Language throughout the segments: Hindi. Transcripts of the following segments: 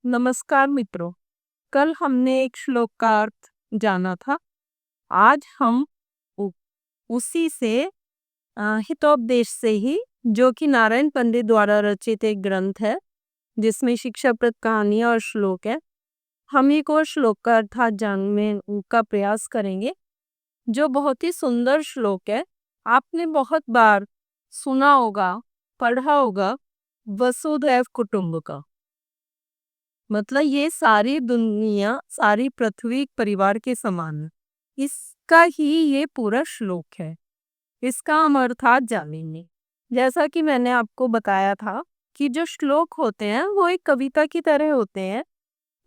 नमस्कार मित्रों। कल हमने एक श्लोक का अर्थ जाना था। आज हम उ, उसी से हितोपदेश से ही, जो कि नारायण पंडित द्वारा रचित एक ग्रंथ है जिसमें शिक्षाप्रद कहानियां और श्लोक है, हम एक और श्लोक का अर्थ आज जानने का प्रयास करेंगे, जो बहुत ही सुंदर श्लोक है। आपने बहुत बार सुना होगा, पढ़ा होगा, वसुधैव कुटुंबकम। मतलब ये सारी दुनिया, सारी पृथ्वी एक परिवार के समान है। इसका ही ये पूरा श्लोक है। इसका हम अर्थात जानेंगे। जैसा कि मैंने आपको बताया था कि जो श्लोक होते हैं वो एक कविता की तरह होते हैं,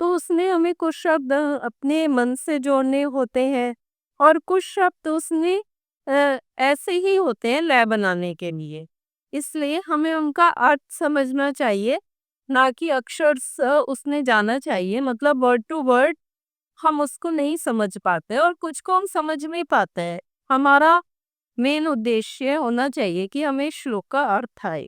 तो उसमें हमें कुछ शब्द अपने मन से जोड़ने होते हैं और कुछ शब्द उसमें ऐसे ही होते हैं लय बनाने के लिए। इसलिए हमें उनका अर्थ समझना चाहिए, ना कि अक्षर उसने जाना चाहिए। मतलब वर्ड टू वर्ड हम उसको नहीं समझ पाते और कुछ को हम समझ नहीं पाते हैं। हमारा मेन उद्देश्य होना चाहिए कि हमें श्लोक का अर्थ आए।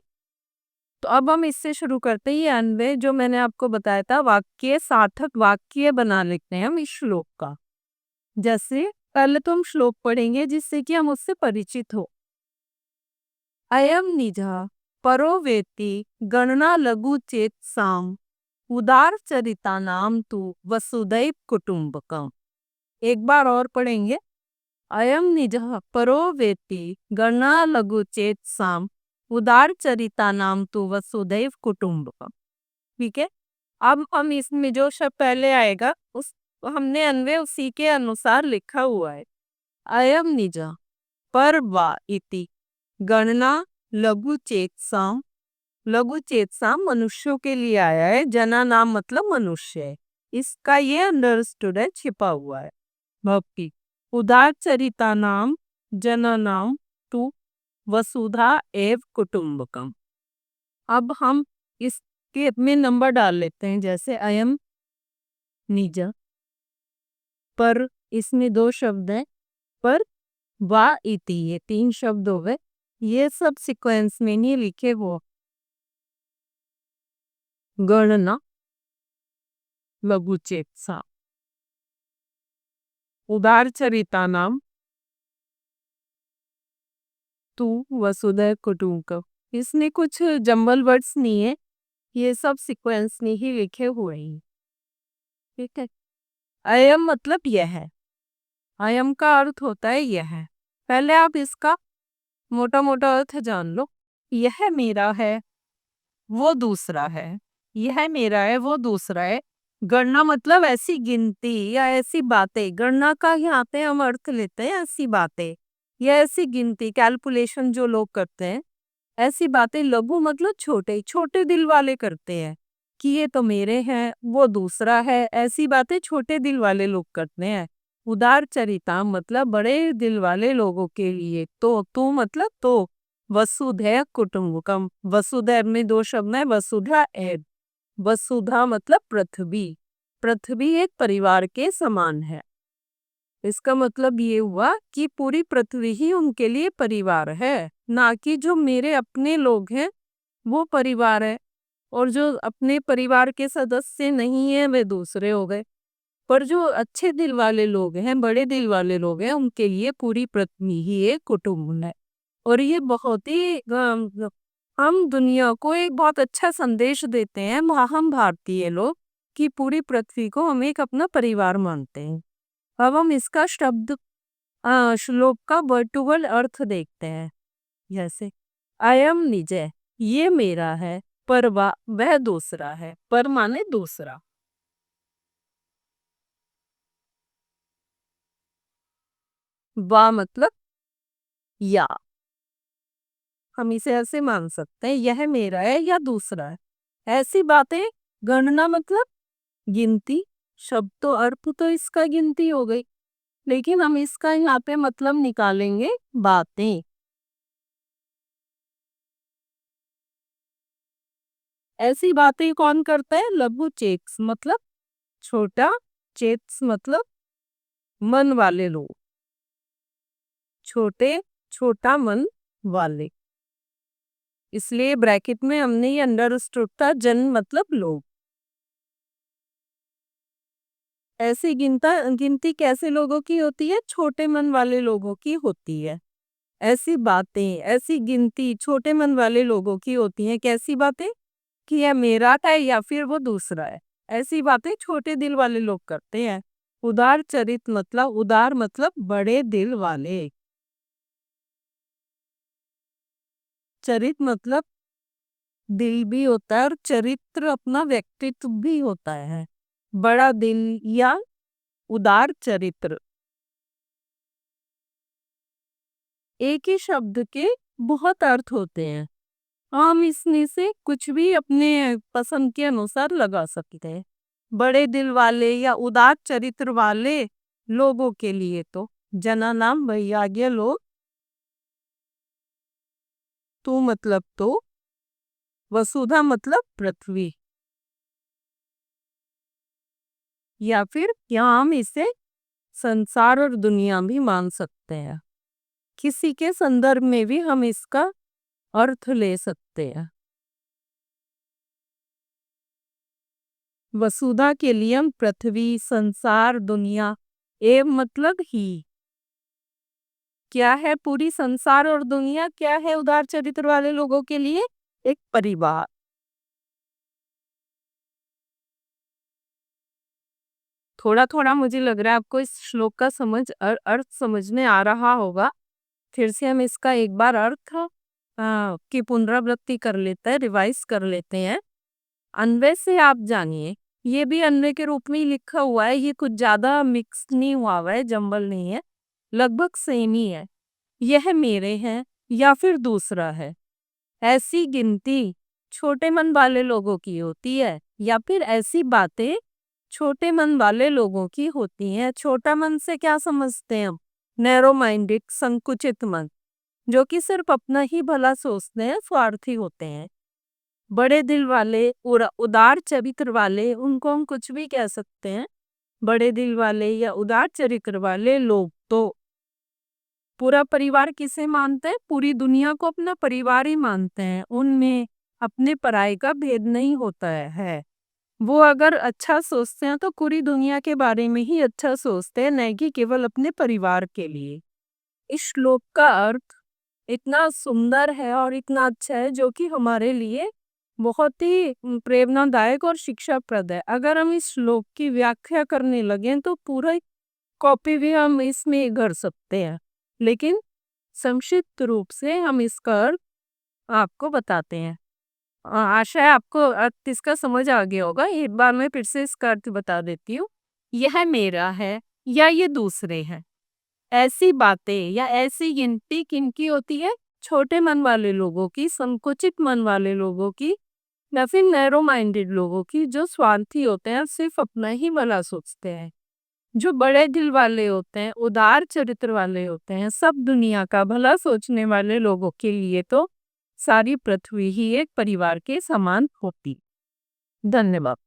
तो अब हम इससे शुरू करते हैं। ये अन्वय जो मैंने आपको बताया था, वाक्य सार्थक वाक्य बना लेते हैं हम इस श्लोक का। जैसे पहले तो हम श्लोक पढ़ेंगे जिससे कि हम उससे परिचित हो। अयम निजः परो वेत्ति गणना लघु चेत साम उदार चरिता नाम तु वसुदैव कुटुंबकम। एक बार और पढ़ेंगे। अयम निजः परो वेत्ति गणना लघु चेत साम उदार चरिता नाम तु वसुदैव कुटुंबकम। ठीक है। अब हम इसमें जो शब्द पहले आएगा उस हमने अन्वय उसी के अनुसार लिखा हुआ है। अयम निजः पर वा इति गणना लघु चेतसाम। लघु चेतसाम मनुष्यों के लिए आया है। जना नाम मतलब मनुष्य है। इसका ये अंडरस्टूड है, छिपा हुआ है। भक्ति उदार चरिता नाम जना नाम तू वसुधा एव कुटुंबकम। अब हम इसके में नंबर डाल लेते हैं। जैसे अयम निज पर, इसमें 2 शब्द हैं। पर वा इति, ये 3 शब्द हो गए। ये सब सीक्वेंस में नहीं लिखे वो। गणना लघु चेतसा उदार चरिता नाम तू वसुधैव कुटुंबकम। इसमें कुछ जंबल वर्ड्स नहीं है, ये सब सीक्वेंस में ही लिखे हुए हैं। ठीक है। अयम मतलब यह है। अयम का अर्थ होता है यह है। पहले आप इसका मोटा मोटा अर्थ जान लो। यह मेरा है, वो दूसरा है। यह मेरा है, वो दूसरा है। गणना मतलब ऐसी गिनती या ऐसी बातें। गणना का यहाँ पे हम अर्थ लेते हैं ऐसी बातें या ऐसी गिनती, कैलकुलेशन जो लोग करते हैं। ऐसी बातें लघु मतलब छोटे, छोटे दिल वाले करते हैं कि ये तो मेरे हैं, वो दूसरा है। ऐसी बातें छोटे दिल वाले लोग करते हैं। उदार चरिता मतलब बड़े दिल वाले लोगों के लिए। तो मतलब तो वसुधैव कुटुंबकम। वसुधैव में 2 शब्द है, वसुधा एव। वसुधा मतलब पृथ्वी। पृथ्वी एक परिवार के समान है। इसका मतलब ये हुआ कि पूरी पृथ्वी ही उनके लिए परिवार है, ना कि जो मेरे अपने लोग हैं वो परिवार है और जो अपने परिवार के सदस्य नहीं है वे दूसरे हो गए। पर जो अच्छे दिल वाले लोग हैं, बड़े दिल वाले लोग हैं, उनके लिए पूरी पृथ्वी ही एक कुटुंब है। और ये बहुत ही हम दुनिया को एक बहुत अच्छा संदेश देते हैं, हम भारतीय लोग, कि पूरी पृथ्वी को हम एक अपना परिवार मानते हैं। अब हम इसका श्लोक का वर्ड टू वर्ड अर्थ देखते हैं। जैसे अयम निजय, ये मेरा है। पर वह दूसरा है। पर माने दूसरा। वा मतलब या। हम इसे ऐसे मान सकते हैं, यह मेरा है या दूसरा है। ऐसी बातें। गणना मतलब गिनती। शब्द तो अर्थ तो इसका गिनती हो गई, लेकिन हम इसका यहाँ पे मतलब निकालेंगे बातें। ऐसी बातें कौन करता है? लघु चेक्स मतलब छोटा, चेत्स मतलब मन वाले लोग। छोटे, छोटा मन वाले। इसलिए ब्रैकेट में हमने ये अंडरस्टूड था, जन मतलब लोग। ऐसी गिनती कैसे लोगों की होती है? छोटे मन वाले लोगों की होती है। ऐसी बातें, ऐसी गिनती छोटे मन वाले लोगों की होती हैं। कैसी बातें? कि यह मेरा है या फिर वो दूसरा है। ऐसी बातें छोटे दिल वाले लोग करते हैं। उदार मतलब बड़े दिल वाले। चरित मतलब दिल भी होता है और चरित्र अपना व्यक्तित्व भी होता है। बड़ा दिल या उदार चरित्र एक ही शब्द के बहुत अर्थ होते हैं। हम इसमें से कुछ भी अपने पसंद के अनुसार लगा सकते हैं। बड़े दिल वाले या उदार चरित्र वाले लोगों के लिए तो जना नाम वैराग्य लोग। तू मतलब तो, वसुधा मतलब पृथ्वी, या फिर यहाँ हम इसे संसार और दुनिया भी मान सकते हैं। किसी के संदर्भ में भी हम इसका अर्थ ले सकते हैं। वसुधा के लिए हम पृथ्वी, संसार, दुनिया ए मतलब ही क्या है? पूरी संसार और दुनिया क्या है उदार चरित्र वाले लोगों के लिए? एक परिवार। थोड़ा थोड़ा मुझे लग रहा है आपको इस श्लोक का अर्थ समझ में आ रहा होगा। फिर से हम इसका एक बार अर्थ की पुनरावृत्ति कर लेते हैं, रिवाइज कर लेते हैं। अन्वय से आप जानिए, ये भी अन्वय के रूप में ही लिखा हुआ है। ये कुछ ज्यादा मिक्स नहीं हुआ है, जंबल नहीं है, लगभग सेम ही है। यह मेरे हैं या फिर दूसरा है। ऐसी गिनती छोटे मन वाले लोगों की होती है या फिर ऐसी बातें छोटे मन वाले लोगों की होती हैं। छोटा मन से क्या समझते हैं हम? नैरो माइंडेड, संकुचित मन, जो कि सिर्फ अपना ही भला सोचते हैं, स्वार्थी होते हैं। बड़े दिल वाले, उदार चरित्र वाले, उनको हम कुछ भी कह सकते हैं। बड़े दिल वाले या उदार चरित्र वाले लोग तो पूरा परिवार किसे मानते हैं? पूरी दुनिया को अपना परिवार ही मानते हैं। उनमें अपने पराये का भेद नहीं होता है। वो अगर अच्छा सोचते हैं तो पूरी दुनिया के बारे में ही अच्छा सोचते हैं, नहीं कि केवल अपने परिवार के लिए। इस श्लोक का अर्थ इतना सुंदर है और इतना अच्छा है, जो कि हमारे लिए बहुत ही प्रेरणादायक और शिक्षाप्रद है। अगर हम इस श्लोक की व्याख्या करने लगे तो पूरा कॉपी भी हम इसमें कर सकते हैं, लेकिन संक्षिप्त रूप से हम इसका अर्थ आपको बताते हैं। आशा है आपको अर्थ इसका समझ आ गया होगा। एक बार मैं फिर से इसका अर्थ बता देती हूँ। यह मेरा है या ये दूसरे हैं। ऐसी बातें या ऐसी गिनती किनकी होती है? छोटे मन वाले लोगों की, संकुचित मन वाले लोगों की, या फिर नैरो माइंडेड लोगों की, जो स्वार्थी होते हैं, सिर्फ अपना ही भला सोचते हैं। जो बड़े दिल वाले होते हैं, उदार चरित्र वाले होते हैं, सब दुनिया का भला सोचने वाले लोगों के लिए तो सारी पृथ्वी ही एक परिवार के समान होती। धन्यवाद।